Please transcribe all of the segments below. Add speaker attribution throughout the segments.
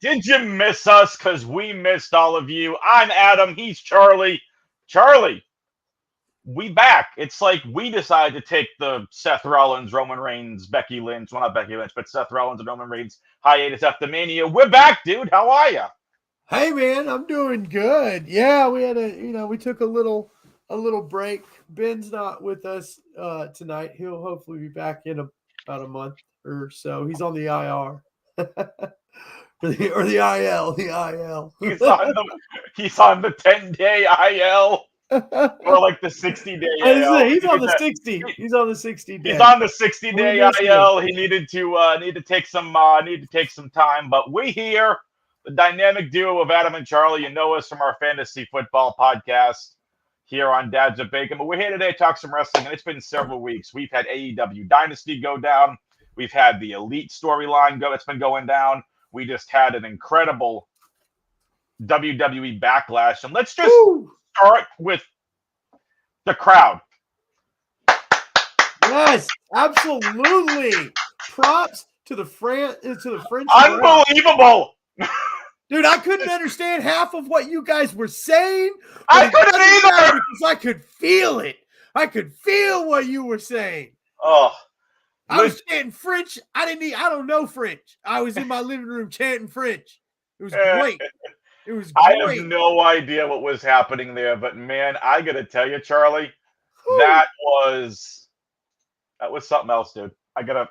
Speaker 1: Did you miss us? Because we missed all of you. I'm Adam. He's Charlie. Charlie, we back. It's like we decided to take the Seth Rollins, Roman Reigns, Becky Lynch. Well, not Becky Lynch, but Seth Rollins and Roman Reigns hiatus after Mania. We're back, dude. How are you?
Speaker 2: Hey man, I'm doing good. Yeah, we had we took a little break. Ben's not with us tonight. He'll hopefully be back in about a month or so. He's on the IR. or the IL, the IL.
Speaker 1: He's on the 10-day IL or like the 60-day IL.
Speaker 2: He's on the 60. He's on the 60-day.
Speaker 1: He's on the 60-day IL. He needed to take some time, but we're here. The dynamic duo of Adam and Charlie. You know us from our fantasy football podcast here on Dads of Bacon. But we're here today to talk some wrestling, and it's been several weeks. We've had AEW Dynasty go down. We've had the Elite storyline that's been going down. We just had an incredible WWE Backlash. And let's just start with the crowd.
Speaker 2: Yes, absolutely. Props to the French.
Speaker 1: Unbelievable.
Speaker 2: Dude, I couldn't understand half of what you guys were saying.
Speaker 1: I couldn't either
Speaker 2: because I could feel it. I could feel what you were saying.
Speaker 1: Oh,
Speaker 2: I was chanting French. I don't know French. I was in my living room chanting French. It was great. It was great.
Speaker 1: I have no idea what was happening there, but man, I gotta tell you, Charlie, that was something else, dude. I gotta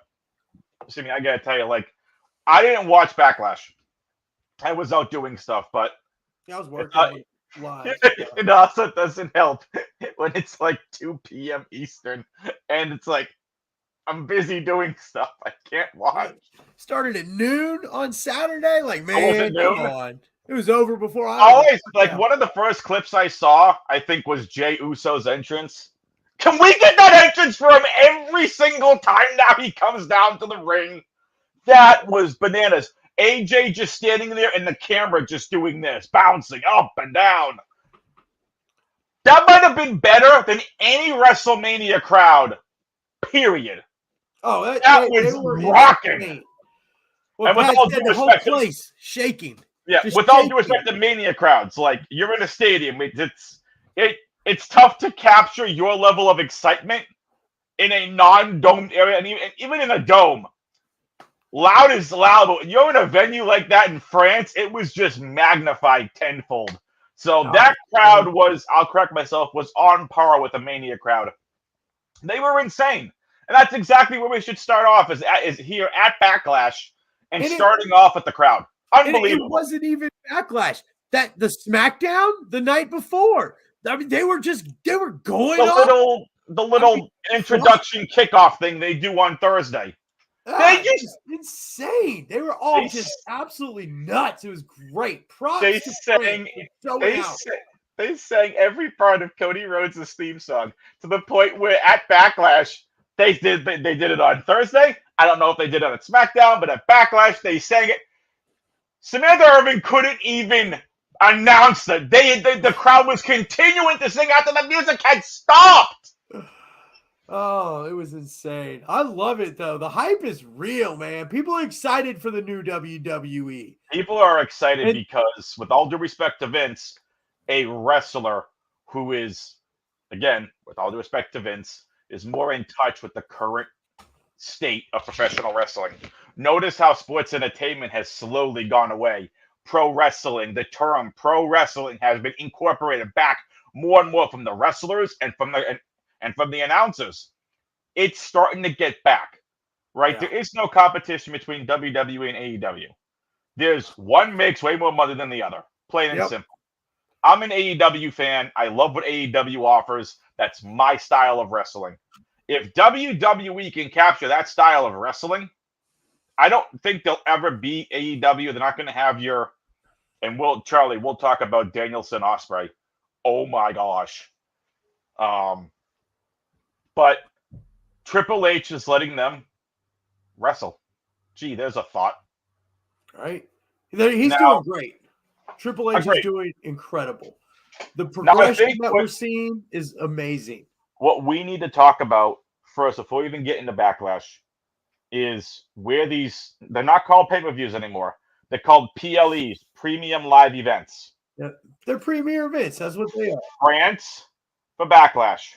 Speaker 1: tell you, like, I didn't watch Backlash. I was out doing stuff, but
Speaker 2: I was working live.
Speaker 1: It also doesn't help when it's like 2 p.m. Eastern and it's like I'm busy doing stuff. I can't watch.
Speaker 2: Started at noon on Saturday. Like, man, come on. It was over before I
Speaker 1: always like one of the first clips I saw, I think, was Jey Uso's entrance. Can we get that entrance for him every single time now he comes down to the ring? That was bananas. AJ just standing there and the camera just doing this, bouncing up and down. That might have been better than any WrestleMania crowd, period.
Speaker 2: Oh,
Speaker 1: that was rocking.
Speaker 2: Well, and with all due respect, the whole place shaking.
Speaker 1: Yeah, with all due respect to Mania crowds, like, you're in a stadium. It's tough to capture your level of excitement in a non-domed area, and even in a dome. Loud is loud, but when you're in a venue like that in France, it was just magnified tenfold. So that crowd was, I'll correct myself, was on par with the Mania crowd. They were insane. And that's exactly where we should start off, is here at Backlash and starting off with the crowd. Unbelievable.
Speaker 2: It wasn't even Backlash. The SmackDown the night before. I mean, they were going
Speaker 1: on. The little introduction kickoff thing they do on Thursday.
Speaker 2: They just insane. They were all just absolutely nuts. It was great.
Speaker 1: They sang every part of Cody Rhodes' theme song to the point where at Backlash they did it on Thursday. I don't know if they did it on SmackDown, but at Backlash they sang it. Samantha Irvin couldn't even announce it. The crowd was continuing to sing after the music had stopped.
Speaker 2: Oh, it was insane. I love it, though. The hype is real, man. People are excited for the new WWE.
Speaker 1: People are excited because, with all due respect to Vince, a wrestler who is, again, with all due respect to Vince, is more in touch with the current state of professional wrestling. Notice how sports entertainment has slowly gone away. Pro wrestling, the term pro wrestling has been incorporated back more and more from the wrestlers and from the announcers. It's starting to get back, right? Yeah. There is no competition between WWE and AEW. There's one makes way more money than the other, plain and simple. I'm an AEW fan. I love what AEW offers. That's my style of wrestling. If WWE can capture that style of wrestling, I don't think they'll ever be AEW. They're not going to have and we'll talk about Danielson Ospreay. Oh my gosh. But Triple H is letting them wrestle. Gee, there's a thought.
Speaker 2: Right? He's doing great. Triple H is doing incredible. The progression that we're seeing is amazing.
Speaker 1: What we need to talk about first, before we even get into Backlash, is where they're not called pay-per-views anymore. They're called PLEs, Premium Live Events.
Speaker 2: Yeah, they're premier events. That's what they are.
Speaker 1: France for Backlash.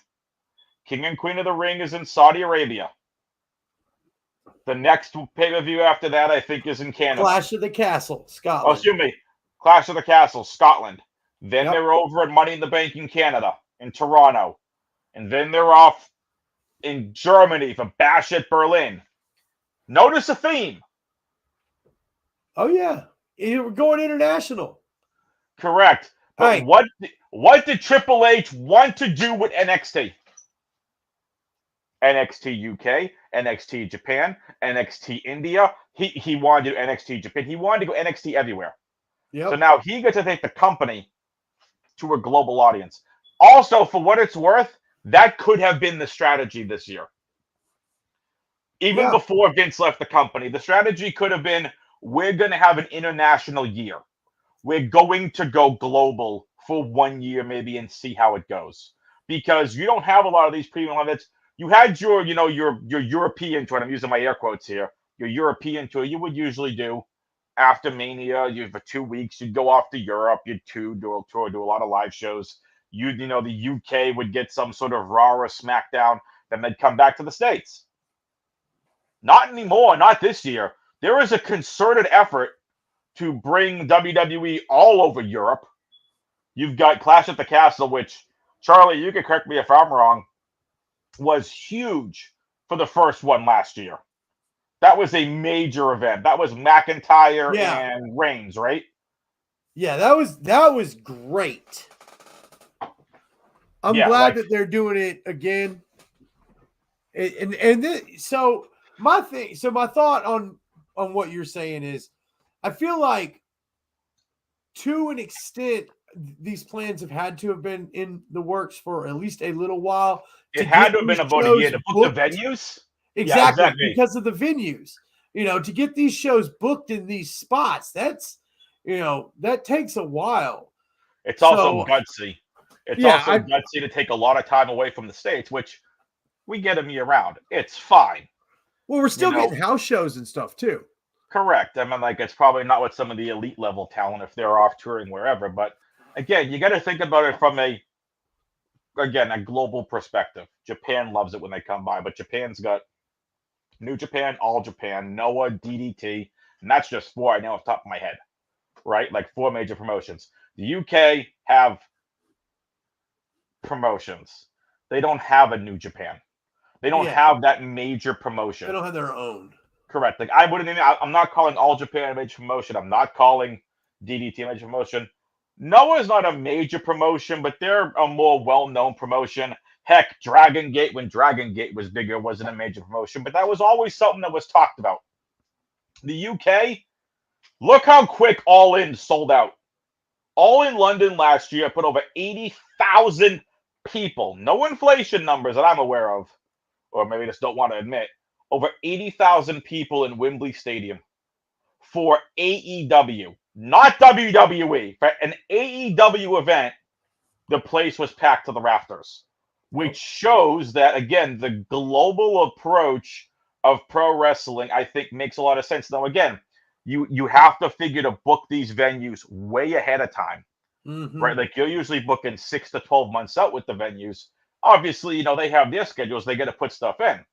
Speaker 1: King and Queen of the Ring is in Saudi Arabia. The next pay-per-view after that, I think, is in Canada.
Speaker 2: Clash of the Castle,
Speaker 1: Oh,
Speaker 2: Scotland.
Speaker 1: excuse me. Clash of the Castle, Scotland. Then
Speaker 2: Yep.
Speaker 1: they're over at Money in the Bank in Canada, in Toronto. And then they're off in Germany for Bash at Berlin. Notice a theme.
Speaker 2: Oh yeah, we're going international.
Speaker 1: Correct. But
Speaker 2: Hey.
Speaker 1: what did Triple H want to do with NXT? NXT UK, NXT Japan, NXT India. He wanted to do NXT Japan. He wanted to go NXT everywhere.
Speaker 2: Yep.
Speaker 1: So now he gets to take the company to a global audience. Also, for what it's worth, that could have been the strategy this year. Even before Vince left the company, the strategy could have been, we're going to have an international year. We're going to go global for 1 year maybe and see how it goes. Because you don't have a lot of these premium events. You had your European tour, and I'm using my air quotes here, your European tour you would usually do after Mania. For 2 weeks, you'd go off to Europe, you'd do a lot of live shows. The UK would get some sort of Raw or SmackDown, then they'd come back to the States. Not anymore, not this year. There is a concerted effort to bring WWE all over Europe. You've got Clash at the Castle, which, Charlie, you can correct me if I'm wrong, was huge for the first one last year. That was a major event. That was McIntyre and Reigns, right?
Speaker 2: Yeah, that was great. I'm glad that they're doing it again. So my thought on what you're saying is, I feel like to an extent these plans have had to have been in the works for at least a little while.
Speaker 1: It had to have been about a year to book the venues.
Speaker 2: Exactly, because of the venues. To get these shows booked in these spots, that's that takes a while.
Speaker 1: It's also gutsy. It's also gutsy to take a lot of time away from the States, which we get them year round. It's fine.
Speaker 2: Well, we're still getting house shows and stuff too.
Speaker 1: Correct. I mean, it's probably not with some of the elite level talent if they're off touring wherever. But again, you got to think about it from a global perspective. Japan loves it when they come by, but Japan's got New Japan, All Japan, Noah, DDT, and that's just 4 I know off the top of my head, right? Like 4 major promotions. The UK have promotions. They don't have a New Japan. They don't have that major promotion.
Speaker 2: They don't have their own.
Speaker 1: Correct. I'm not calling All Japan a major promotion. I'm not calling DDT a major promotion. Noah's not a major promotion, but they're a more well-known promotion. Heck, Dragon Gate, when Dragon Gate was bigger, wasn't a major promotion, but that was always something that was talked about. The UK, look how quick All In sold out. All In London last year put over 80,000 people. No inflation numbers that I'm aware of, or maybe just don't want to admit. Over 80,000 people in Wembley Stadium for AEW, not WWE. For an AEW event, the place was packed to the rafters, which shows that, again, the global approach of pro wrestling, I think, makes a lot of sense. Now, again, you have to figure to book these venues way ahead of time, right? Like you're usually booking 6 to 12 months out with the venues. Obviously, they have their schedules. They got to put stuff in.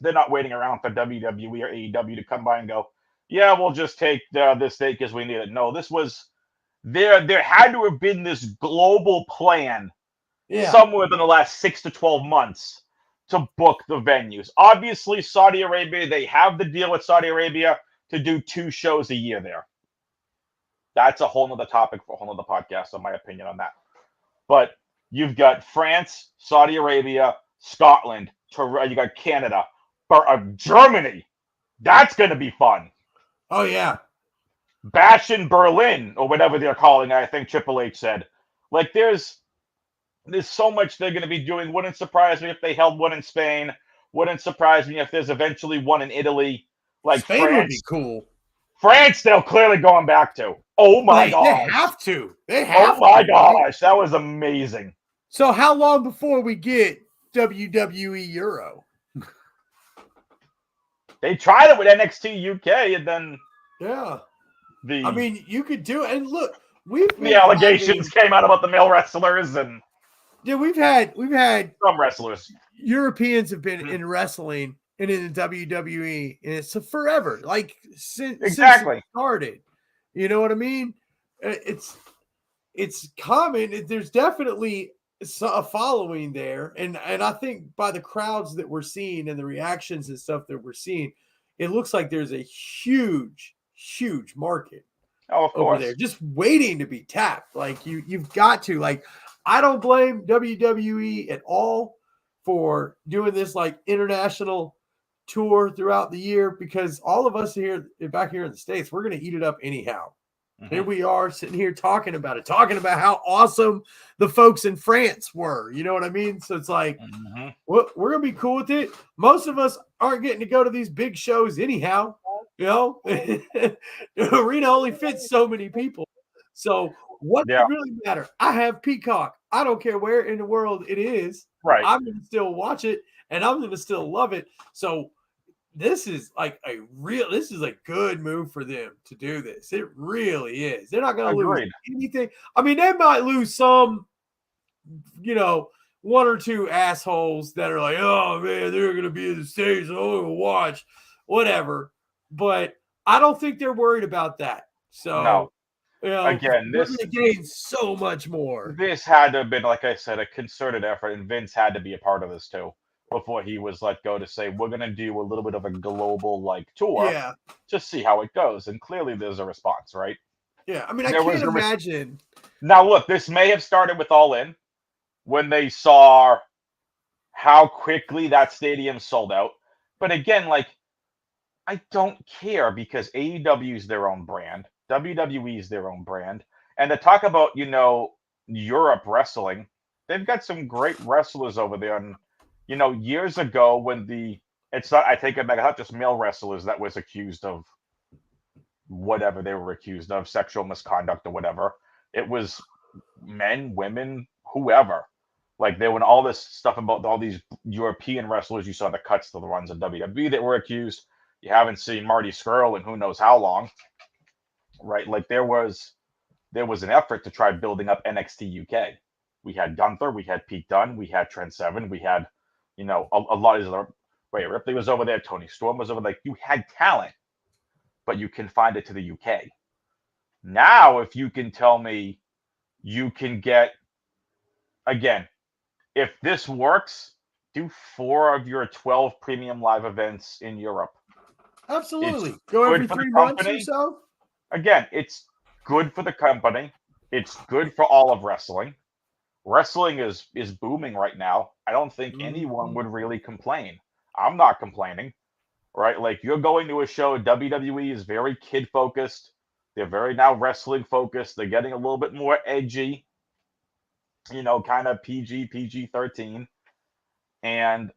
Speaker 1: They're not waiting around for WWE or AEW to come by and go, yeah, we'll just take this date because we need it. No, this was there had to have been this global plan somewhere within the last 6 to 12 months to book the venues. Obviously, Saudi Arabia, they have the deal with Saudi Arabia to do 2 shows a year there. That's a whole nother topic for a whole nother podcast, in my opinion on that. But you've got France, Saudi Arabia, Scotland, you got Canada, Germany. That's going to be fun.
Speaker 2: Oh, yeah.
Speaker 1: Bash in Berlin, or whatever they're calling it, I think Triple H said. Like, there's so much they're going to be doing. Wouldn't surprise me if they held one in Spain. Wouldn't surprise me if there's eventually one in Italy. Like
Speaker 2: Spain
Speaker 1: France.
Speaker 2: Would be cool.
Speaker 1: France, they're clearly going back to. Oh, my gosh.
Speaker 2: They have to. They have
Speaker 1: to. Oh, my gosh. That was amazing.
Speaker 2: So how long before we get WWE Euro?
Speaker 1: They tried it with NXT UK, and then The
Speaker 2: I mean, you could do it. And look, we've been
Speaker 1: the allegations came out about the male wrestlers and
Speaker 2: we've had
Speaker 1: some wrestlers.
Speaker 2: Europeans have been in wrestling and in the WWE, and it's forever, like since it started. You know what I mean? It's common. There's definitely a following there, and I think by the crowds that we're seeing and the reactions and stuff that we're seeing, it looks like there's a huge market over there just waiting to be tapped. Like you've got to, like, I don't blame WWE at all for doing this like international tour throughout the year, because all of us here back here in the States, we're going to eat it up anyhow. Here we are sitting here talking about how awesome the folks in France were. You know what I mean? So it's like, we're going to be cool with it. Most of us aren't getting to go to these big shows anyhow. You know, the arena only fits so many people. So what does really matter? I have Peacock. I don't care where in the world it is.
Speaker 1: Right.
Speaker 2: I'm going to still watch it, and I'm going to still love it. So this is like this is a good move for them to do this. It really is. They're not going to lose anything. I mean, they might lose some, one or two assholes that are like, oh man, they're going to be in the States. I'm going to watch whatever. But I don't think they're worried about that. So,
Speaker 1: again,
Speaker 2: they're going to gain so much more.
Speaker 1: This had to have been, like I said, a concerted effort, and Vince had to be a part of this too before he was let go to say, we're going to do a little bit of a global tour to see how it goes. And clearly there's a response, right?
Speaker 2: Yeah. I mean, I can't imagine.
Speaker 1: Now, look, this may have started with All In when they saw how quickly that stadium sold out. But again, I don't care, because AEW is their own brand. WWE is their own brand. And to talk about, Europe wrestling, they've got some great wrestlers over there. And, years ago when I take it back, not just male wrestlers that was accused of whatever they were accused of, sexual misconduct or whatever. It was men, women, whoever. Like, there was all this stuff about all these European wrestlers. You saw the cuts to the runs of WWE that were accused. You haven't seen Marty Scurll in who knows how long, right? Like, there was an effort to try building up NXT UK. We had Gunther, we had Pete Dunne, we had Trent Seven, we had, a lot of other. Rhea Ripley was over there, Tony Storm was over there. You had talent, but you confined it to the UK. Now, if you can tell me you can get, again, if this works, do 4 of your 12 premium live events in Europe.
Speaker 2: Absolutely. Go every 3 months or so.
Speaker 1: Again, it's good for the company. It's good for all of wrestling. Wrestling is booming right now. I don't think anyone would really complain. I'm not complaining, right? Like, you're going to a show, WWE is very kid-focused. They're very now wrestling-focused. They're getting a little bit more edgy, kind of PG-13. And,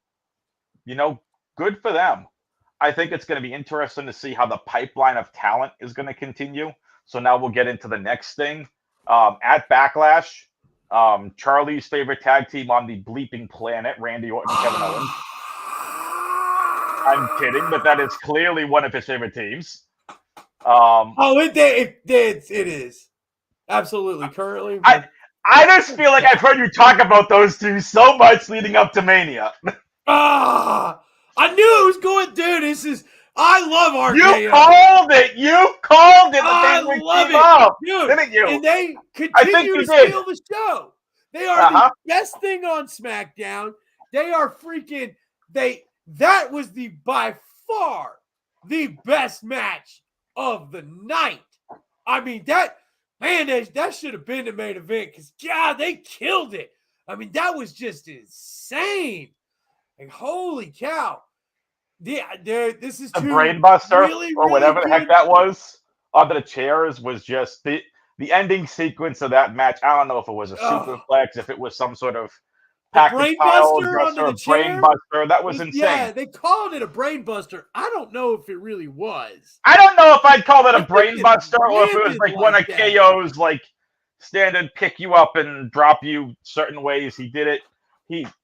Speaker 1: good for them. I think it's going to be interesting to see how the pipeline of talent is going to continue. So now we'll get into the next thing. At Backlash, Charlie's favorite tag team on the bleeping planet, Randy Orton and Kevin Owens. I'm kidding, but that is clearly one of his favorite teams.
Speaker 2: It is. Absolutely. Currently.
Speaker 1: I just feel like I've heard you talk about those two so much leading up to Mania.
Speaker 2: I knew it was going, dude. I love RKO.
Speaker 1: You called it.
Speaker 2: I love it, dude.
Speaker 1: Didn't you?
Speaker 2: And they continue to steal the show. They are the best thing on SmackDown. They are freaking. That was by far the best match of the night. I mean, that should have been the main event, because God, they killed it. I mean, that was just insane. Like, holy cow. This is
Speaker 1: the brainbuster or whatever the heck that was under the chairs was just the ending sequence of that match. I don't know if it was a superplex, if it was some sort of
Speaker 2: brainbuster under the chair.
Speaker 1: Brainbuster. That was insane.
Speaker 2: Yeah, they called it a brainbuster. I don't know if it really was.
Speaker 1: I don't know if I'd call it a brainbuster or if it was like one of KO's standard pick you up and drop you certain ways. He did it.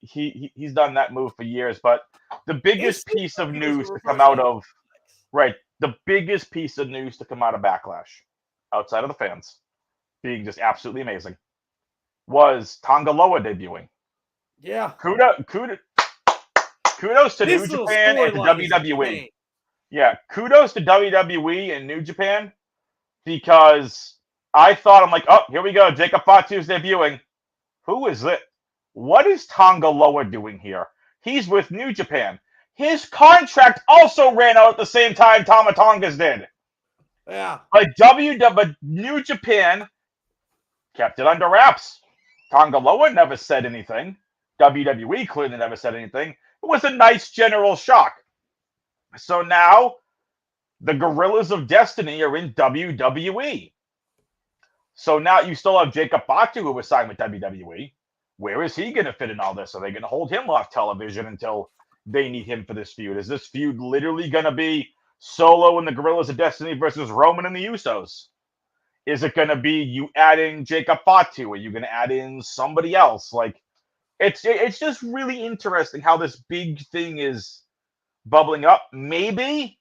Speaker 1: He's done that move for years, but the biggest piece of news to come out of Backlash outside of the fans being just absolutely amazing, was Tonga Loa debuting.
Speaker 2: Yeah.
Speaker 1: Kudos to
Speaker 2: This
Speaker 1: New
Speaker 2: little
Speaker 1: Japan and to
Speaker 2: storyline is
Speaker 1: WWE.
Speaker 2: insane.
Speaker 1: Yeah, kudos to WWE and New Japan, because I thought, I'm like, oh, here we go. Jacob Fatu's debuting. Who is it? What is Tonga Loa doing here? He's with New Japan. His contract also ran out at the same time Tama Tonga's did.
Speaker 2: Yeah.
Speaker 1: But New Japan kept it under wraps. Tonga Loa never said anything. WWE clearly never said anything. It was a nice general shock. So now the Gorillas of Destiny are in WWE. So now you still have Jacob Fatu, who was signed with WWE. Where is he going to fit in all this? Are they going to hold him off television until they need him for this feud? Is this feud literally going to be Solo and the Gorillas of Destiny versus Roman and the Usos? Is it going to be you adding Jacob Fatu? Are you going to add in somebody else? Like, it's just really interesting how this big thing is bubbling up. Maybe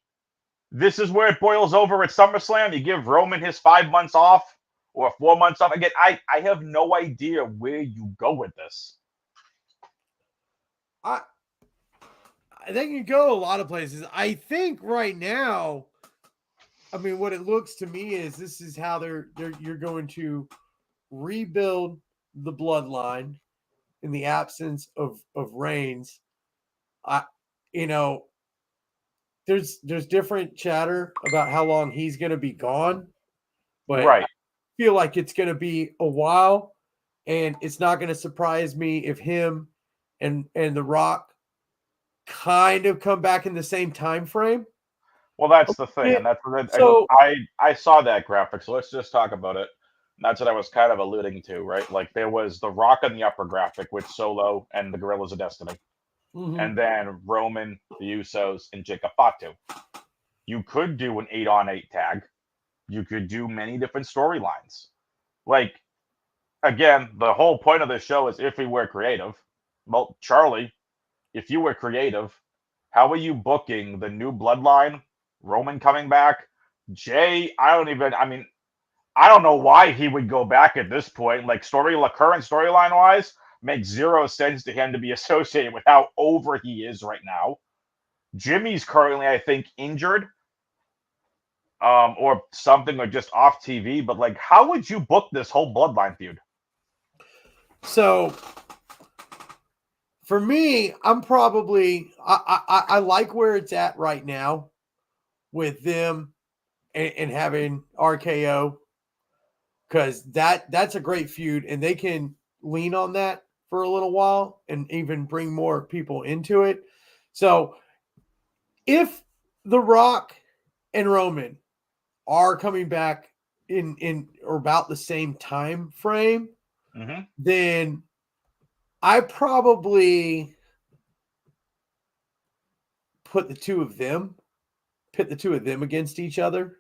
Speaker 1: this is where it boils over at SummerSlam. You give Roman his 5 months off or 4 months off. Again, I have no idea where you go with this.
Speaker 2: I think you go a lot of places. I think right now, I mean, what it looks to me is this is how you're going to rebuild the bloodline in the absence of Reigns. There's different chatter about how long he's going to be gone, but
Speaker 1: Right.
Speaker 2: I feel like it's going to be a while, and it's not going to surprise me if him and The Rock kind of come back in the same time frame.
Speaker 1: Well, that's the thing, and that's what I saw that graphic. So let's just talk about it. And that's what I was kind of alluding to, right? Like there was the Rock on the upper graphic with Solo and the Gorillas of Destiny, and then Roman, the Usos, and Jacob Fatu. You could do an 8-on-8 tag. You could do many different storylines. Like, again, the whole point of this show is if we were creative. Well, Charlie, if you were creative, how are you booking the new bloodline? Roman coming back? Jay, I don't know why he would go back at this point. Like, current storyline wise, makes zero sense to him to be associated with how over he is right now. Jimmy's currently, I think, injured. Or something, like just off TV, but like, how would you book this whole bloodline feud?
Speaker 2: So for me, I'm probably I like where it's at right now with them and having RKO, because that's a great feud, and they can lean on that for a little while and even bring more people into it. So if The Rock and Roman are coming back in or about the same time frame, then I probably pit the two of them against each other.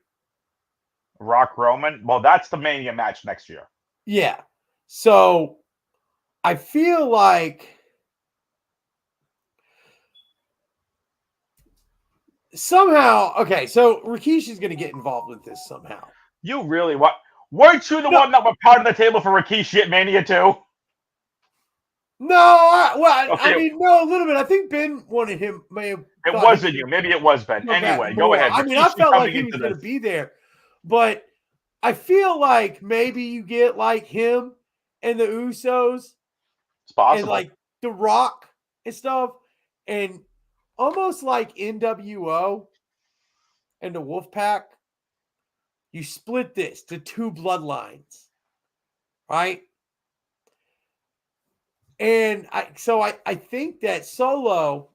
Speaker 1: Rock Roman. Well, that's the Mania match next year.
Speaker 2: Yeah. So I feel like somehow, okay, so Rikishi's going to get involved with this somehow.
Speaker 1: You really what? Weren't you the one that was part of the table for Rikishi at Mania 2?
Speaker 2: No, I mean, no, a little bit. I think Ben wanted him.
Speaker 1: It wasn't you. Maybe it was Ben. Anyway, go ahead.
Speaker 2: I mean, I felt like he was going to be there, but I feel like maybe you get like him and the Usos,
Speaker 1: it's possible,
Speaker 2: and like The Rock and stuff, and almost like NWO and the Wolfpack. You split this to two bloodlines, right? And I think that Solo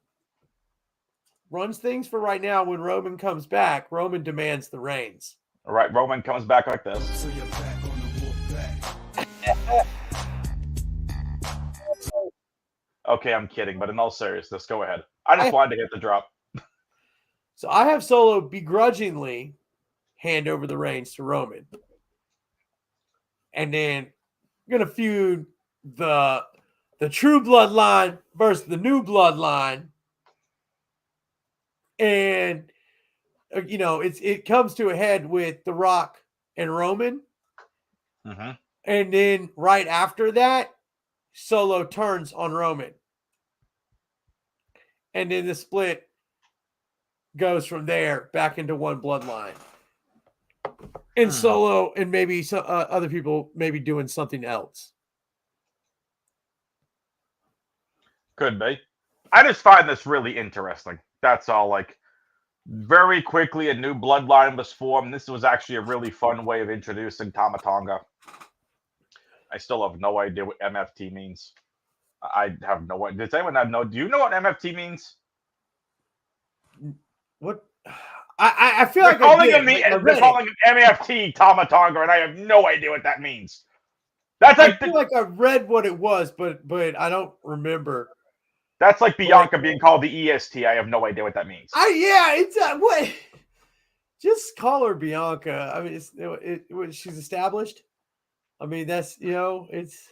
Speaker 2: runs things for right now. When Roman comes back, Roman demands the reins.
Speaker 1: All right, Roman comes back like this.
Speaker 3: So you're back on the Wolfpack.
Speaker 1: Okay, I'm kidding, but in all seriousness, go ahead. I just wanted to hit the drop.
Speaker 2: So I have Solo begrudgingly hand over the reins to Roman, and then I'm gonna feud the true bloodline versus the new bloodline, and it comes to a head with The Rock and Roman.
Speaker 1: Mm-hmm.
Speaker 2: And then right after that, Solo turns on Roman. And then the split goes from there back into one bloodline. And Solo and maybe some other people maybe doing something else.
Speaker 1: Could be. I just find this really interesting. That's all. Like, very quickly, a new bloodline was formed. This was actually a really fun way of introducing Tama Tonga. I still have no idea what MFT means. I have no idea. Does anyone have no? Do you know what MFT means?
Speaker 2: What? I feel
Speaker 1: They're
Speaker 2: like
Speaker 1: calling
Speaker 2: I
Speaker 1: him
Speaker 2: did. I
Speaker 1: they're
Speaker 2: read
Speaker 1: calling him MFT Tama Tonga, and I have no idea what that means. That's
Speaker 2: I
Speaker 1: like
Speaker 2: feel like I read what it was, but I don't remember.
Speaker 1: that's like Bianca being called the EST. I have no idea what that means.
Speaker 2: It's what. Just call her Bianca. I mean, she's established. I mean, that's
Speaker 1: It's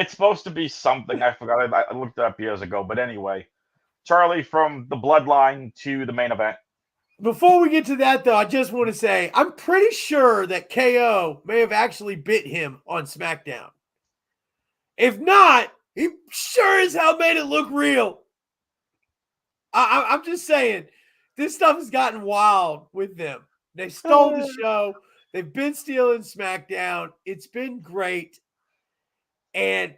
Speaker 1: supposed to be something. I forgot. I looked it up years ago. But anyway, Charlie, from the bloodline to the main event.
Speaker 2: Before we get to that, though, I just want to say I'm pretty sure that KO may have actually bit him on SmackDown. If not, he sure as hell made it look real. I'm just saying, this stuff has gotten wild with them. They stole the show. They've been stealing SmackDown. It's been great. And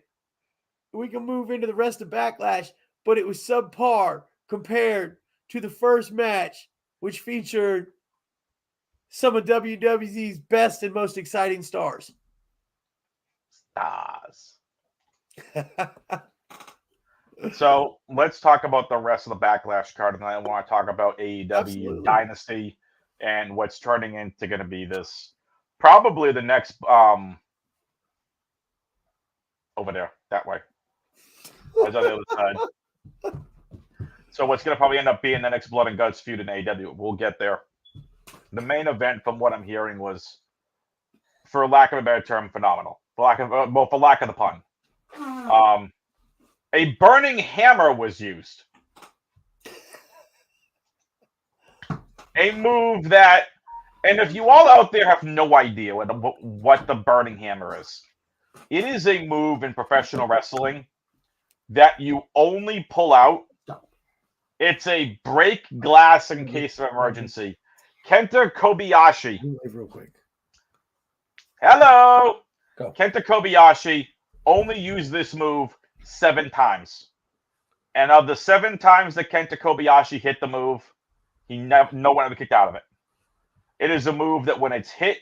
Speaker 2: we can move into the rest of Backlash, but it was subpar compared to the first match, which featured some of WWE's best and most exciting stars.
Speaker 1: So let's talk about the rest of the Backlash card, and then I want to talk about AEW
Speaker 2: Absolutely.
Speaker 1: Dynasty and what's turning into going to be this probably the next over there that way. I was on the other side. So what's going to probably end up being the next Blood and Guts feud in AEW? We'll get there. The main event, from what I'm hearing, was, for lack of a better term, phenomenal. For lack of the pun. A burning hammer was used. A move that, and if you all out there have no idea what the burning hammer is, it is a move in professional wrestling that you only pull out. It's a break glass in case of emergency. Kenta Kobayashi.
Speaker 2: Real quick.
Speaker 1: Hello.
Speaker 2: Go.
Speaker 1: Kenta Kobayashi only used this move 7 times. And of the 7 times that Kenta Kobayashi hit the move, no one ever kicked out of it. It is a move that when it's hit,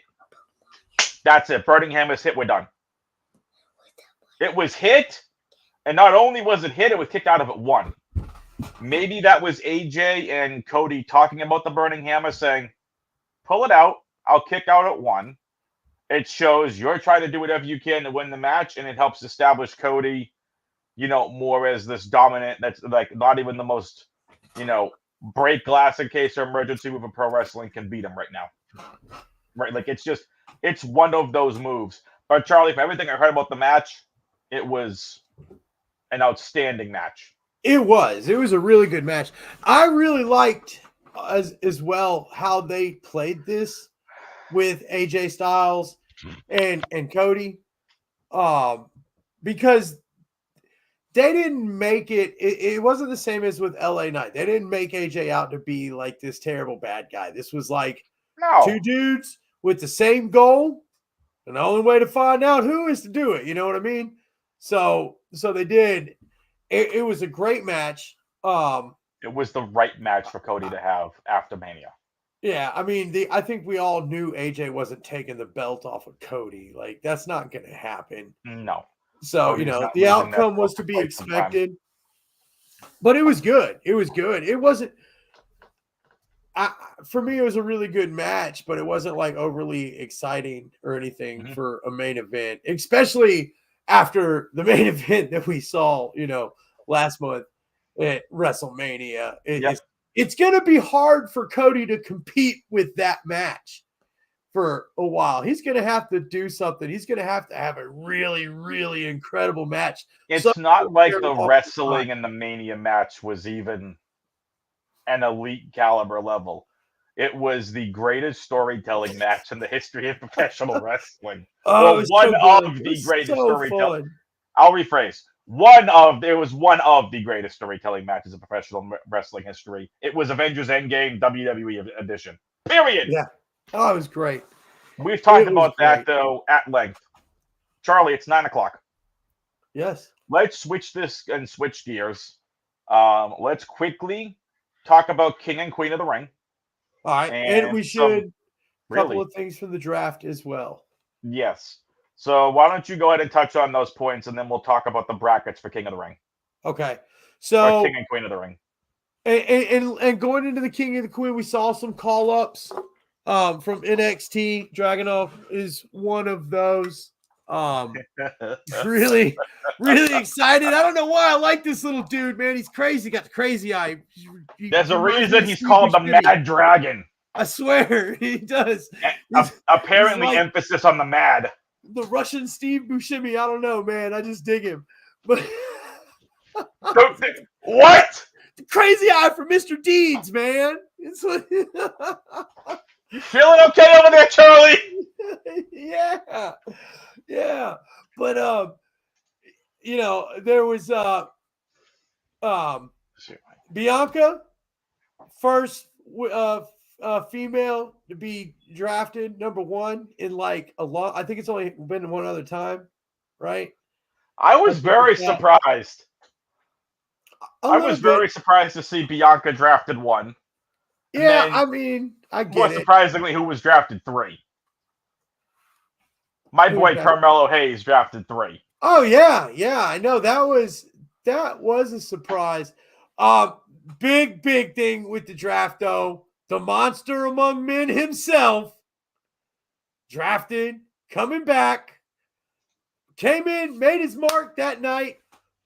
Speaker 1: that's it. Burning Hammer's hit, we're done. It was hit, and not only was it hit, it was kicked out of it 1. Maybe that was AJ and Cody talking about the Burning Hammer, saying, pull it out, I'll kick out at 1. It shows you're trying to do whatever you can to win the match, and it helps establish Cody, more as this dominant, that's like not even the most, break glass in case of emergency move of pro wrestling can beat him right now. Right? Like, it's one of those moves. But Charlie, from everything I heard about the match, it was an outstanding match.
Speaker 2: It was a really good match. I really liked as well how they played this with AJ Styles and Cody, because they didn't make it wasn't the same as with LA Knight. They didn't make AJ out to be like this terrible bad guy. This was like 2 dudes with the same goal, and the only way to find out who is to do it. You know what I mean? So they did. It was a great match.
Speaker 1: It was the right match for Cody to have after Mania.
Speaker 2: Yeah, I mean, I think we all knew AJ wasn't taking the belt off of Cody. Like, that's not going to happen.
Speaker 1: No.
Speaker 2: So, the outcome was to be expected. But it was good. It was good. It wasn't for me, it was a really good match, but it wasn't like overly exciting or anything for a main event, especially after the main event that we saw, last month at WrestleMania. It's going to be hard for Cody to compete with that match for a while. He's going to have to do something. He's going to have a really, really incredible match.
Speaker 1: It's not like the wrestling in the Mania match was even an elite caliber level. It was the greatest storytelling match in the history of professional wrestling.
Speaker 2: Oh, it
Speaker 1: Well,
Speaker 2: was
Speaker 1: one
Speaker 2: so
Speaker 1: of
Speaker 2: good. It
Speaker 1: the
Speaker 2: was
Speaker 1: greatest
Speaker 2: so
Speaker 1: storytelling.
Speaker 2: fun.
Speaker 1: I'll rephrase. It was one of the greatest storytelling matches in professional wrestling history. It was Avengers Endgame WWE edition. Period.
Speaker 2: Yeah. Oh, it was great.
Speaker 1: We've talked
Speaker 2: It was
Speaker 1: about that
Speaker 2: great.
Speaker 1: though at length. Charlie, it's 9:00.
Speaker 2: Yes.
Speaker 1: Let's switch this and switch gears. Let's quickly talk about King and Queen of the Ring.
Speaker 2: All right. And we should couple of things from the draft as well.
Speaker 1: Yes. So why don't you go ahead and touch on those points, and then we'll talk about the brackets for King of the Ring.
Speaker 2: Okay.
Speaker 1: Or
Speaker 2: So
Speaker 1: King and Queen of the Ring.
Speaker 2: and going into the King and the Queen, we saw some call ups from NXT. Dragunov is one of those. Really, really excited. I don't know why I like this little dude, man. He's crazy. Got the crazy eye.
Speaker 1: There's a
Speaker 2: reminds me
Speaker 1: reason
Speaker 2: of
Speaker 1: he's
Speaker 2: Steve
Speaker 1: called the
Speaker 2: Buscemi.
Speaker 1: Mad Dragon.
Speaker 2: I swear he does.
Speaker 1: Apparently,
Speaker 2: he's like
Speaker 1: emphasis on the mad.
Speaker 2: the Russian Steve Buscemi. I don't know, man. I just dig him. But
Speaker 1: What?
Speaker 2: the crazy eye for Mr. Deeds, man. It's like,
Speaker 1: You feeling okay over there, Charlie?
Speaker 2: yeah, yeah. But you know, there was Bianca, first female to be drafted number 1 in like a long. I think it's only been one other time, right?
Speaker 1: I was very surprised. I was very surprised to see Bianca drafted 1.
Speaker 2: Yeah, I mean, I get
Speaker 1: more
Speaker 2: it.
Speaker 1: surprisingly, who was drafted 3? My boy Carmelo Hayes drafted 3.
Speaker 2: Oh yeah, I know that was a surprise. Big thing with the draft though. The monster among men himself drafted, coming back, came in, made his mark that night.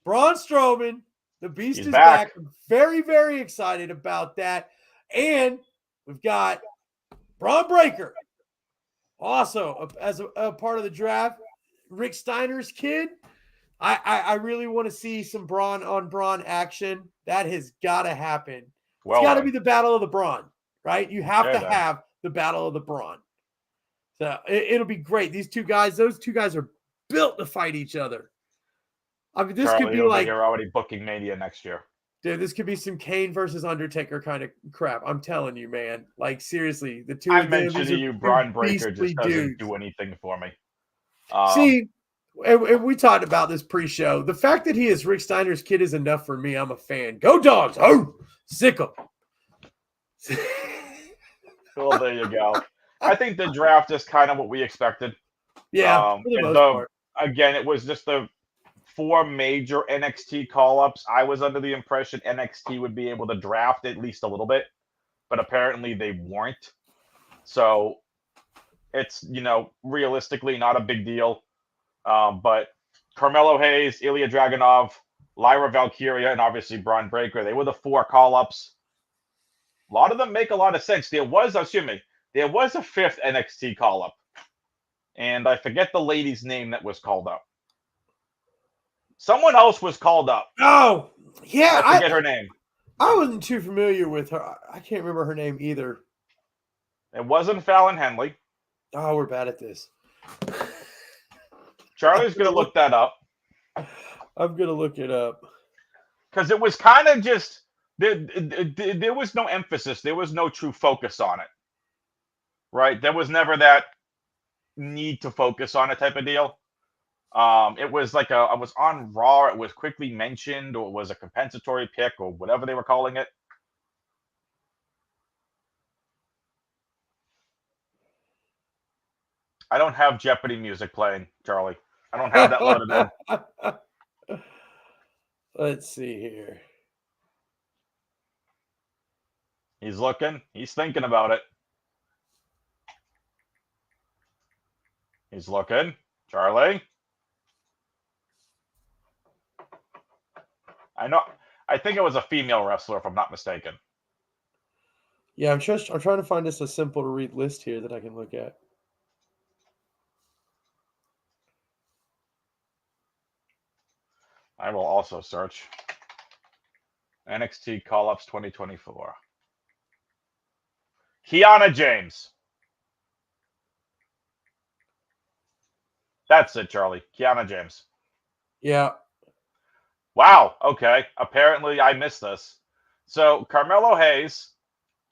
Speaker 2: Braun Strowman, the beast is back. I'm very, very excited about that. And we've got Braun Breaker, also as a part of the draft. Rick Steiner's kid. I really want to see some Braun on Braun action. That has got to happen. It's got to be the Battle of the Braun, right? You have to have the Battle of the Braun. So it'll be great. Those two guys are built to fight each other. I mean, this could be like
Speaker 1: you're already booking Mania next year.
Speaker 2: Dude, this could be some Kane versus Undertaker kind of crap. I'm telling you, man. Like seriously, the two.
Speaker 1: I mentioned to you, Braun Breaker just doesn't do anything for me.
Speaker 2: See, and we talked about this pre-show. The fact that he is Rick Steiner's kid is enough for me. I'm a fan. Go Dogs! Oh, sick 'em.
Speaker 1: Well, there you go. I think the draft is kind of what we expected.
Speaker 2: Yeah, for the most part.
Speaker 1: Again, it was just the 4 major NXT call-ups. I was under the impression NXT would be able to draft at least a little bit, but apparently they weren't. So it's, realistically not a big deal. But Carmelo Hayes, Ilya Dragunov, Lyra Valkyria, and obviously Braun Breaker, they were the 4 call-ups. A lot of them make a lot of sense. There was a 5th NXT call-up, and I forget the lady's name that was called up. Someone else was called up.
Speaker 2: Oh, yeah.
Speaker 1: I forget her name.
Speaker 2: I wasn't too familiar with her. I can't remember her name either.
Speaker 1: It wasn't Fallon Henley.
Speaker 2: Oh, we're bad at this.
Speaker 1: Charlie's going to look that up.
Speaker 2: I'm going to look it up.
Speaker 1: Because it was kind of just, there was no emphasis. There was no true focus on it. Right? There was never that need to focus on it type of deal. It was like I was on Raw. It was quickly mentioned, or it was a compensatory pick, or whatever they were calling it. I don't have Jeopardy music playing, Charlie. I don't have that loaded in.
Speaker 2: Let's see here.
Speaker 1: He's looking. He's thinking about it. He's looking. Charlie? I think it was a female wrestler, if I'm not mistaken.
Speaker 2: Yeah, I'm trying to find just a simple to read list here that I can look at.
Speaker 1: I will also search NXT Call-Ups 2024. Kiana James. That's it, Charlie. Kiana James.
Speaker 2: Yeah.
Speaker 1: Wow. Okay. Apparently, I missed this. So Carmelo Hayes,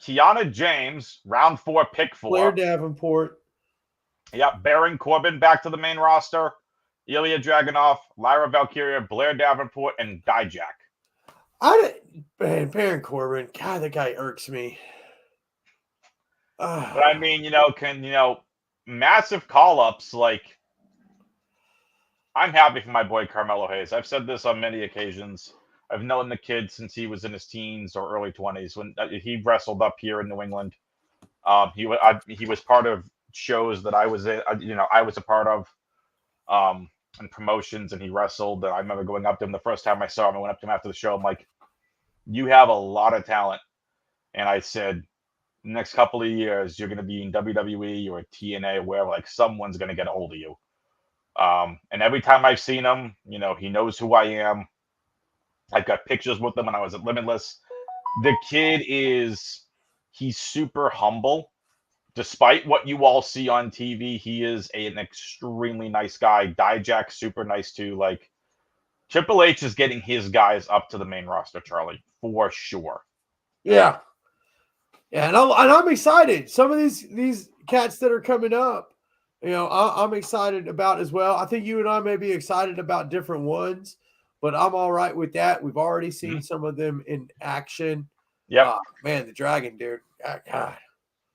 Speaker 1: Kiana James, round 4, pick 4.
Speaker 2: Blair Davenport.
Speaker 1: Yep. Baron Corbin back to the main roster. Ilya Dragunov, Lyra Valkyria, Blair Davenport, and Dijak.
Speaker 2: Baron Corbin. God, that guy irks me.
Speaker 1: But I mean, massive call-ups. Like, I'm happy for my boy Carmelo Hayes. I've said this on many occasions. I've known the kid since he was in his teens or early 20s when he wrestled up here in New England. He was part of shows that I was in. I was a part of, and promotions, and he wrestled. And I remember going up to him the first time I saw him. I went up to him after the show. I'm like, "You have a lot of talent," and I said, "Next couple of years, you're going to be in WWE or TNA, or wherever. Like, someone's going to get a hold of you." And every time I've seen him, he knows who I am. I've got pictures with him when I was at Limitless. The kid he's super humble. Despite what you all see on TV, he is an extremely nice guy. Dijak's super nice too. Like, Triple H is getting his guys up to the main roster, Charlie, for sure.
Speaker 2: Yeah. Yeah, and I'm excited. Some of these cats that are coming up, I'm excited about as well. I think you and I may be excited about different ones, but I'm all right with that. We've already seen some of them in action.
Speaker 1: Yeah,
Speaker 2: man, the Dragon, dude. God.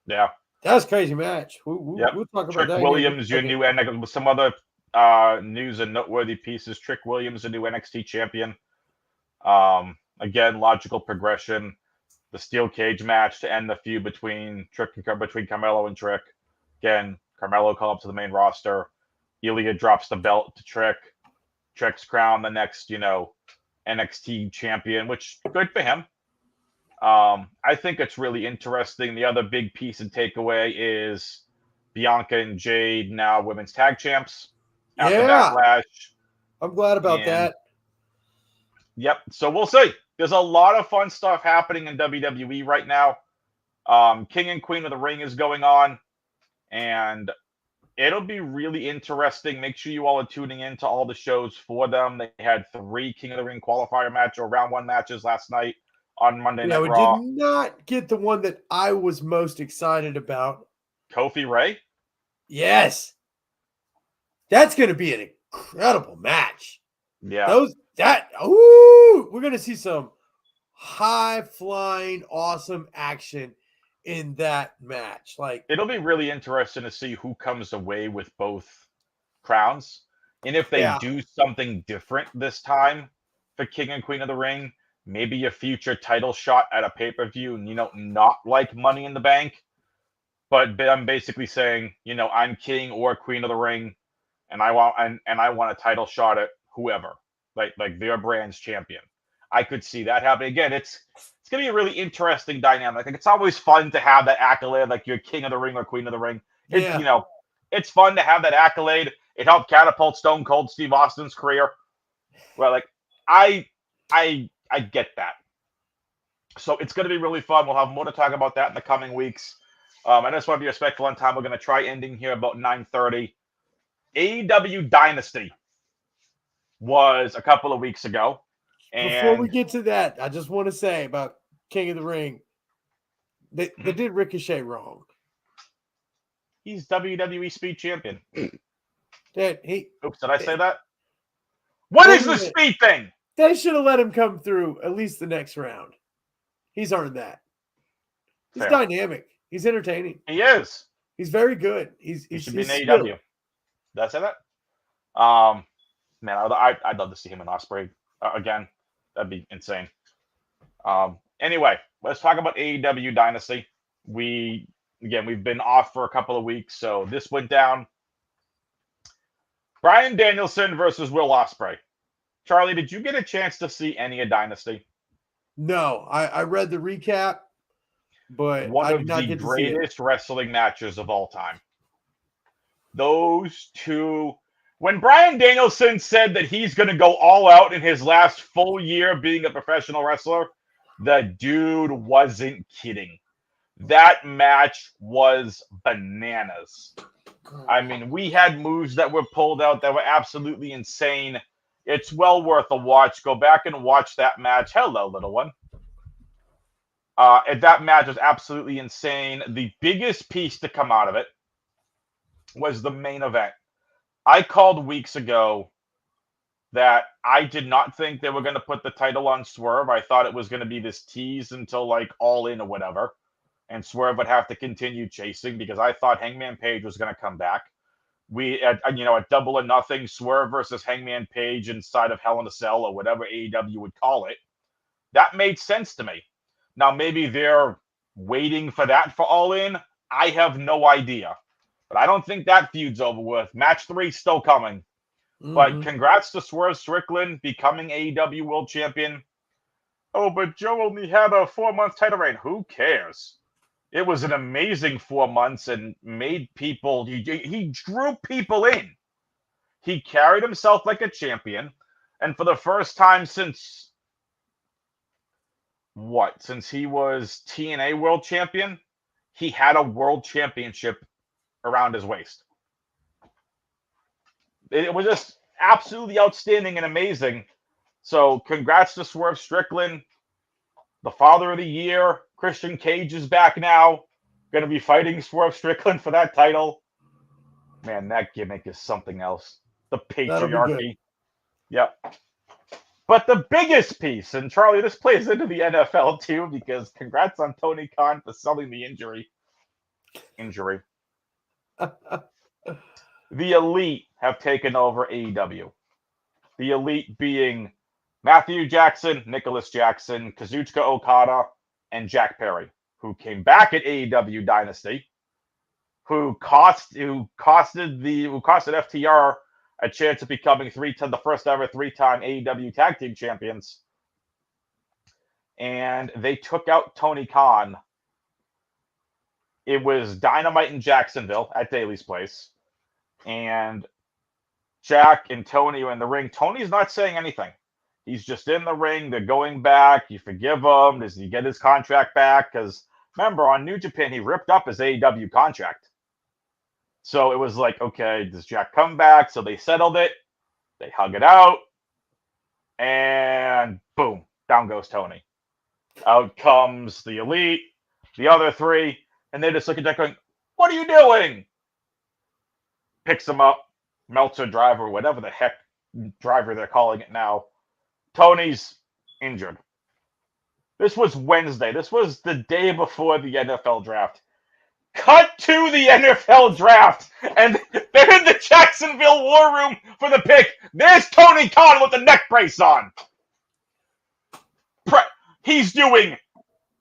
Speaker 1: Yeah,
Speaker 2: that's a crazy match. We'll talk about
Speaker 1: Trick
Speaker 2: that.
Speaker 1: Williams, your new NXT, with some other news and noteworthy pieces. Trick Williams, the new NXT champion. Again, logical progression. The steel cage match to end the feud between Carmelo and Trick. Again, Carmelo called up to the main roster. Ilya drops the belt to Trick. Trick's crowned the next, NXT champion, which good for him. I think it's really interesting. The other big piece and takeaway is Bianca and Jade now women's tag champs after Backlash.
Speaker 2: I'm glad about that.
Speaker 1: Yep. So we'll see. There's a lot of fun stuff happening in WWE right now. King and Queen of the Ring is going on, and it'll be really interesting. Make sure you all are tuning into all the shows for them. They had 3 King of the Ring qualifier match or round 1 matches last night on Monday Night Raw.
Speaker 2: We did not get the one that I was most excited about.
Speaker 1: Kofi Ray?
Speaker 2: Yes. That's going to be an incredible match.
Speaker 1: Yeah.
Speaker 2: We're going to see some high-flying, awesome action in that match. Like,
Speaker 1: it'll be really interesting to see who comes away with both crowns. And if they do something different this time for King and Queen of the Ring, maybe a future title shot at a pay-per-view, not like Money in the Bank. But I'm basically saying, I'm King or Queen of the Ring, and I want a title shot at whoever, like their brand's champion. I could see that happening. Again, it's going to be a really interesting dynamic. Like, it's always fun to have that accolade, like you're King of the Ring or Queen of the Ring. It's fun to have that accolade. It helped catapult Stone Cold Steve Austin's career. Well, like, I get that. So it's going to be really fun. We'll have more to talk about that in the coming weeks. I just want to be respectful on time. We're going to try ending here about 9:30. AEW Dynasty was a couple of weeks ago. And
Speaker 2: before we get to that, I just want to say about King of the Ring, they did Ricochet wrong.
Speaker 1: He's WWE Speed Champion.
Speaker 2: Oops,
Speaker 1: did I say that? What is the speed thing?
Speaker 2: They should have let him come through at least the next round. He's earned that. He's dynamic. He's entertaining.
Speaker 1: He is.
Speaker 2: He's very good. He
Speaker 1: should be in AEW. Did I say that? Man, I'd love to see him in Ospreay again. That'd be insane. Anyway, let's talk about AEW Dynasty. We've been off for a couple of weeks, so this went down. Bryan Danielson versus Will Ospreay. Charlie, did you get a chance to see any of Dynasty?
Speaker 2: No, I read the recap, but
Speaker 1: one of the greatest wrestling matches of all time. Those two. When Bryan Danielson said that he's going to go all out in his last full year being a professional wrestler, the dude wasn't kidding. That match was bananas. I mean, we had moves that were pulled out that were absolutely insane. It's well worth a watch. Go back and watch that match. Hello, little one. And that match was absolutely insane. The biggest piece to come out of it was the main event. I called weeks ago that I did not think they were going to put the title on Swerve. I thought it was going to be this tease until like All In or whatever. And Swerve would have to continue chasing because I thought Hangman Page was going to come back. We, at Double or Nothing, Swerve versus Hangman Page inside of Hell in a Cell or whatever AEW would call it. That made sense to me. Now, maybe they're waiting for that for All In. I have no idea. But I don't think that feud's over with. Match 3 still coming. But congrats to Swerve Strickland becoming AEW World Champion. Oh, but Joe only had a 4-month title reign. Who cares? It was an amazing 4 months and made people, he drew people in. He carried himself like a champion. And for the first time since he was TNA World Champion, he had a World Championship around his waist. It was just absolutely outstanding and amazing. So congrats to Swerve Strickland, the Father of the Year. Christian Cage is back now. Going to be fighting Swerve Strickland for that title. Man, that gimmick is something else. The patriarchy. Yep. But the biggest piece, and Charlie, this plays into the NFL too, because congrats on Tony Khan for selling the injury. The Elite have taken over AEW. The Elite being Matthew Jackson, Nicholas Jackson, Kazuchika Okada, and Jack Perry, who came back at AEW Dynasty, who costed FTR a chance of becoming the first ever 3-time AEW Tag Team Champions. And they took out Tony Khan. It was Dynamite in Jacksonville at Daly's place. And Jack and Tony are in the ring. Tony's not saying anything. He's just in the ring. They're going back. You forgive him. Does he get his contract back? Because remember, on New Japan, he ripped up his AEW contract. So it was like, okay, does Jack come back? So they settled it. They hug it out. And boom, down goes Tony. Out comes the Elite, the other 3. And they just look at Jack going, what are you doing? Picks him up. Meltzer driver, whatever the heck driver they're calling it now. Tony's injured. This was Wednesday. This was the day before the NFL draft. Cut to the NFL draft, and they're in the Jacksonville War Room for the pick. There's Tony Khan with the neck brace on. He's doing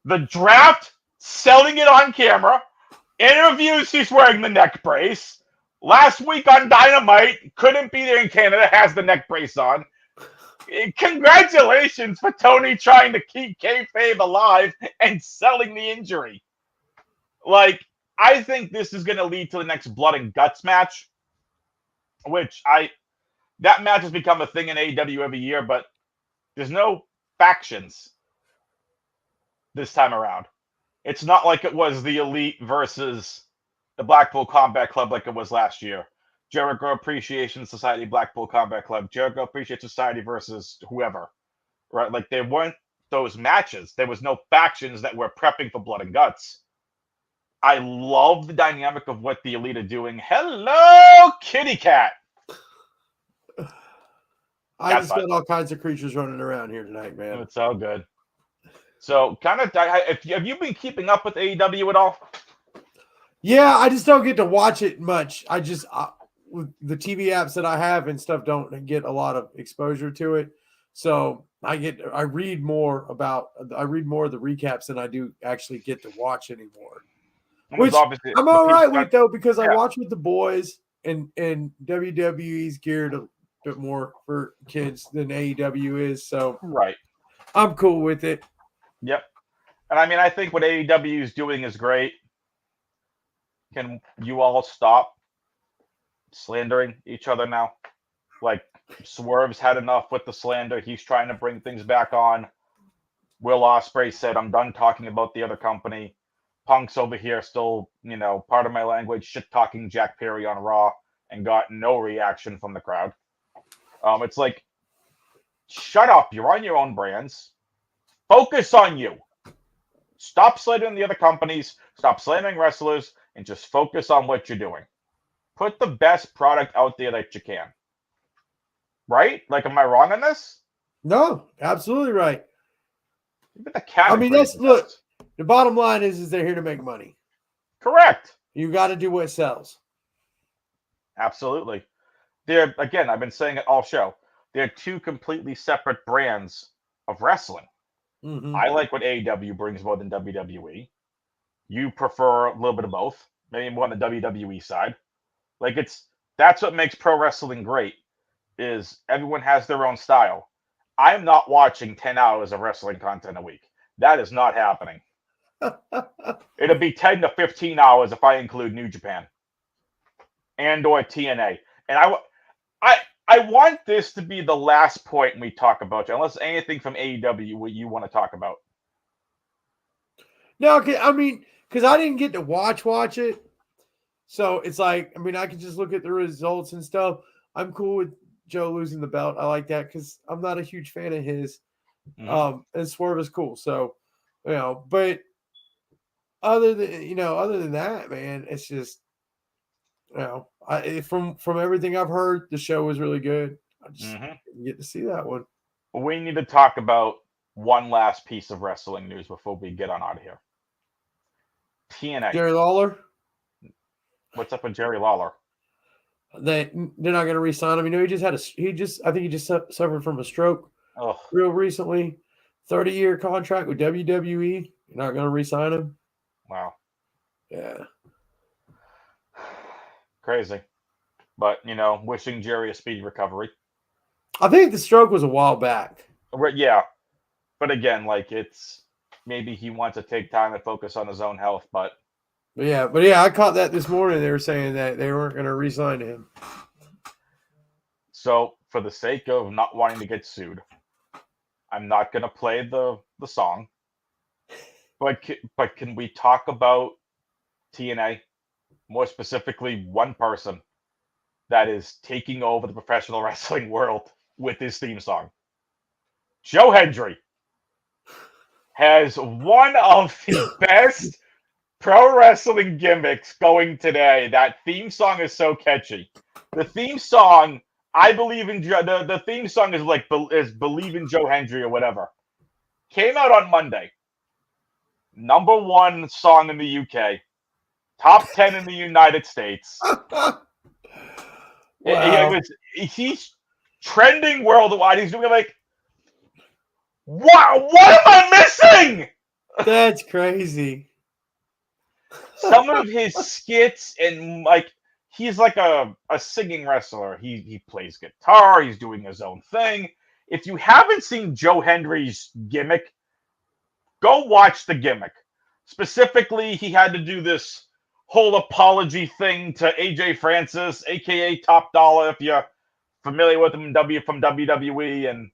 Speaker 1: the draft, selling it on camera. Interviews, he's wearing the neck brace. Last week on Dynamite, couldn't be there in Canada, has the neck brace on. Congratulations for Tony trying to keep kayfabe alive and selling the injury. Like, I think this is going to lead to the next Blood and Guts match, that match has become a thing in AEW every year, but there's no factions this time around. It's not like it was the Elite versus the Blackpool Combat Club like it was last year. Jericho Appreciation Society, Blackpool Combat Club, Jericho Appreciation Society versus whoever, right? Like, there weren't those matches. There was no factions that were prepping for Blood and Guts. I love the dynamic of what the Elite are doing. Hello, kitty cat.
Speaker 2: I just got all kinds of creatures running around here tonight, man.
Speaker 1: It's all good. So, have you been keeping up with AEW at all?
Speaker 2: Yeah, I just don't get to watch it much. I just with the TV apps that I have and stuff don't get a lot of exposure to it. So I read more of the recaps than I do actually get to watch anymore. Which I'm all right with, though, because I watch with the boys, and WWE's geared a bit more for kids than AEW is. So
Speaker 1: right,
Speaker 2: I'm cool with it.
Speaker 1: Yep. And I mean, I think what AEW is doing is great. Can you all stop slandering each other now? Like, Swerve's had enough with the slander. He's trying to bring things back on. Will Ospreay said, I'm done talking about the other company. Punk's over here still, part of my language, shit talking Jack Perry on Raw and got no reaction from the crowd. It's like, shut up. You're on your own brands. Focus on you. Stop slating the other companies. Stop slamming wrestlers and just focus on what you're doing. Put the best product out there that you can. Right? Like, am I wrong on this?
Speaker 2: No, absolutely right.
Speaker 1: Even the category
Speaker 2: look. The bottom line is they're here to make money.
Speaker 1: Correct.
Speaker 2: You got to do what sells.
Speaker 1: Absolutely. They're, again, I've been saying it all show. They're two completely separate brands of wrestling.
Speaker 2: Mm-hmm.
Speaker 1: I like what AEW brings more than WWE. You prefer a little bit of both, maybe more on the WWE side. Like, that's what makes pro wrestling great, is everyone has their own style. I'm not watching 10 hours of wrestling content a week. That is not happening. It'll be 10 to 15 hours if I include New Japan and or TNA. And I want this to be the last point we talk about, unless anything from AEW you want to talk about.
Speaker 2: No, because I didn't get to watch it. So it's like, I can just look at the results and stuff. I'm cool with Joe losing the belt. I like that because I'm not a huge fan of his.
Speaker 1: Mm-hmm.
Speaker 2: And Swerve is cool. So, but other than that, man, it's just, from everything I've heard, the show was really good. I just didn't get to see that one.
Speaker 1: We need to talk about one last piece of wrestling news before we get on out of here. TNA.
Speaker 2: Jerry Lawler.
Speaker 1: What's up with Jerry Lawler?
Speaker 2: They're not going to re-sign him. I think he just suffered from a stroke real recently. 30-year contract with WWE. You're not going to re-sign him.
Speaker 1: Wow.
Speaker 2: Yeah.
Speaker 1: Crazy. But, wishing Jerry a speedy recovery.
Speaker 2: I think the stroke was a while back.
Speaker 1: Yeah. But again, it's maybe he wants to take time to focus on his own health, but
Speaker 2: yeah, I caught that this morning. They were saying that they weren't going to re-sign him.
Speaker 1: So, for the sake of not wanting to get sued, I'm not going to play the song. But can we talk about TNA? More specifically, one person that is taking over the professional wrestling world with his theme song. Joe Hendry has one of the best pro wrestling gimmicks going today. That theme song is so catchy. The theme song, I believe in the theme song is Believe in Joe Hendry or whatever. Came out on Monday. Number 1 song in the UK. Top 10 in the United States.
Speaker 2: Wow.
Speaker 1: He's trending worldwide. He's doing what am I missing?
Speaker 2: That's crazy.
Speaker 1: Some of his skits and he's like a singing wrestler. He plays guitar. He's doing his own thing. If you haven't seen Joe Hendry's gimmick, go watch the gimmick. Specifically, he had to do this whole apology thing to AJ Francis, aka Top Dollar, if you're familiar with him from WWE, and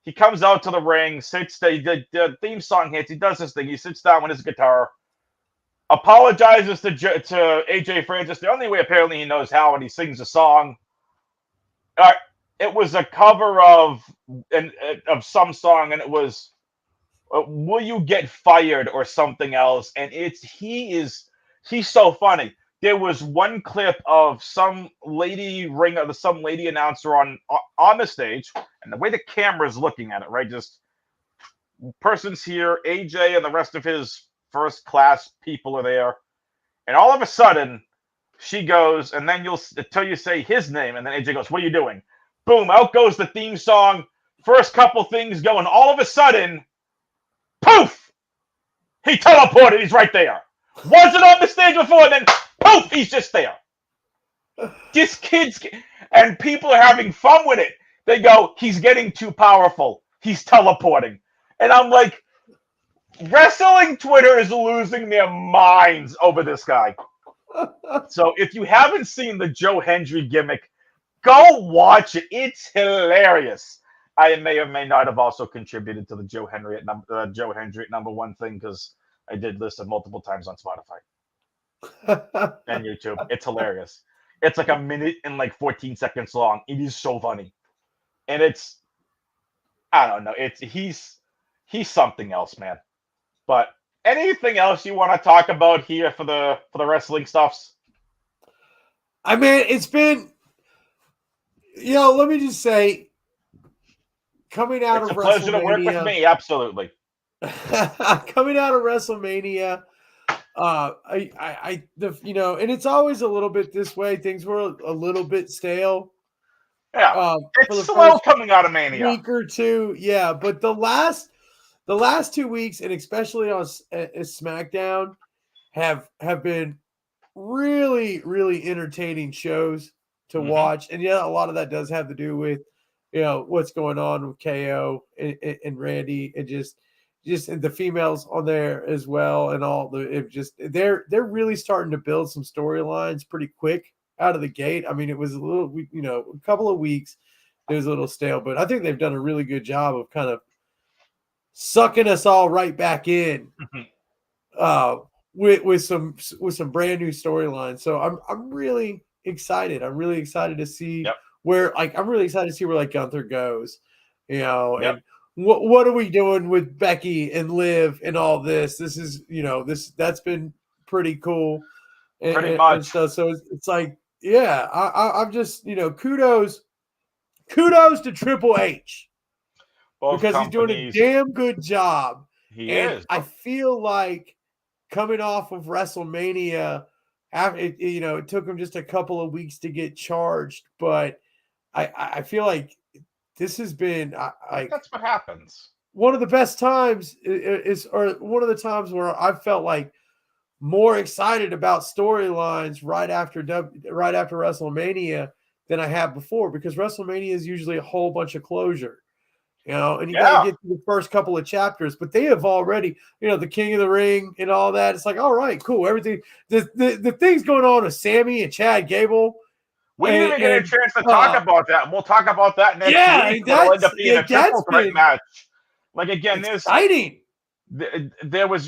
Speaker 1: he comes out to the ring, sits there, the theme song hits, he does this thing, he sits down with his guitar, apologizes to AJ Francis, the only way apparently he knows how, and he sings a song. It was a cover of some song, and it was Will You Get Fired or something else, and he's so funny. There was one clip of some lady announcer on the stage, and the way the camera's looking at it, right? Just person's here, AJ and the rest of his first class people are there, and all of a sudden she goes, and then until you say his name, and then AJ goes, "What are you doing?" Boom! Out goes the theme song. First couple things going, all of a sudden, poof! He teleported. He's right there. Wasn't on the stage before, then poof, he's just there. This and people are having fun with it. They go, he's getting too powerful. He's teleporting. And I'm like, wrestling Twitter is losing their minds over this guy. So if you haven't seen the Joe Hendry gimmick, go watch it. It's hilarious. I may or may not have also contributed to the Joe Hendry at number 1 thing because I did listen multiple times on Spotify and YouTube. It's hilarious. It's like a minute and like 14 seconds long. It is so funny. And it's I don't know. He's something else, man. But anything else you want to talk about here for the wrestling stuffs?
Speaker 2: I mean, it's been, let me just say, coming out
Speaker 1: It's
Speaker 2: of
Speaker 1: a pleasure to work with
Speaker 2: WrestleMania,
Speaker 1: me. Absolutely.
Speaker 2: coming out of WrestleMania, and it's always a little bit this way. Things were a little bit stale.
Speaker 1: Yeah.
Speaker 2: For the
Speaker 1: It's slow
Speaker 2: first
Speaker 1: coming out of Mania.
Speaker 2: week or two, yeah. But the last 2 weeks, and especially on SmackDown, have been really, really entertaining shows to watch. And yeah, a lot of that does have to do with what's going on with KO and Randy, and just the females on there as well, and all they're really starting to build some storylines pretty quick out of the gate. I mean, it was a little, a couple of weeks, it was a little stale, but I think they've done a really good job of kind of sucking us all right back in with some brand new storylines. So I'm really excited. I'm really excited to see where Gunther goes, and what are we doing with Becky and Liv and all this? This is, that's been pretty cool.
Speaker 1: Pretty much.
Speaker 2: And stuff. So it's like, yeah, I'm just, kudos to Triple H.
Speaker 1: Both
Speaker 2: because he's doing a damn good job.
Speaker 1: He is.
Speaker 2: I feel like coming off of WrestleMania, it took him just a couple of weeks to get charged, but I feel like this has been
Speaker 1: that's what happens.
Speaker 2: One of the best times or one of the times where I felt like more excited about storylines right after WrestleMania than I have before, because WrestleMania is usually a whole bunch of closure. And you got to get to the first couple of chapters, but they have already, the King of the Ring and all that. It's like, all right, cool. Everything, the things going on with Sammy and Chad Gable.
Speaker 1: We didn't even get a chance to talk about that. We'll talk about that next week. It'll end up being a triple threat match. Like, again,
Speaker 2: exciting.
Speaker 1: There was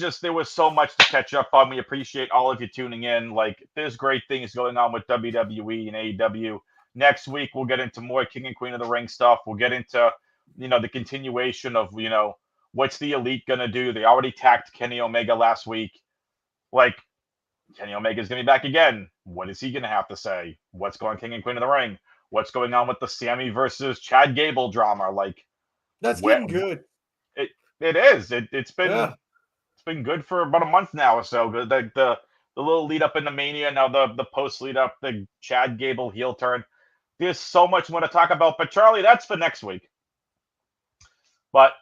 Speaker 1: so much to catch up on. We appreciate all of you tuning in. Like, there's great things going on with WWE and AEW. Next week, we'll get into more King and Queen of the Ring stuff. We'll get into the continuation of, what's the Elite going to do? They already tacked Kenny Omega last week. Like, Kenny Omega is going to be back again. What is he going to have to say? What's going King and Queen of the Ring? What's going on with the Sammy versus Chad Gable drama? Like,
Speaker 2: that's getting good.
Speaker 1: It is. It's been good for about a month now or so. The little lead up in the Mania, now the post lead up, the Chad Gable heel turn. There's so much more to talk about. But Charlie, that's for next week. But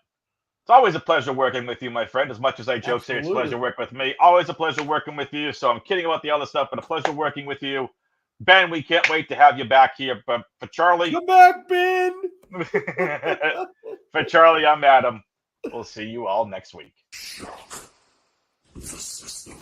Speaker 1: it's always a pleasure working with you, my friend. As much as I joke, say it's a pleasure working with me. Always a pleasure working with you. So I'm kidding about the other stuff, but a pleasure working with you. Ben, we can't wait to have you back here. But for Charlie,
Speaker 2: come back, Ben.
Speaker 1: For Charlie, I'm Adam. We'll see you all next week.
Speaker 3: Shock the system.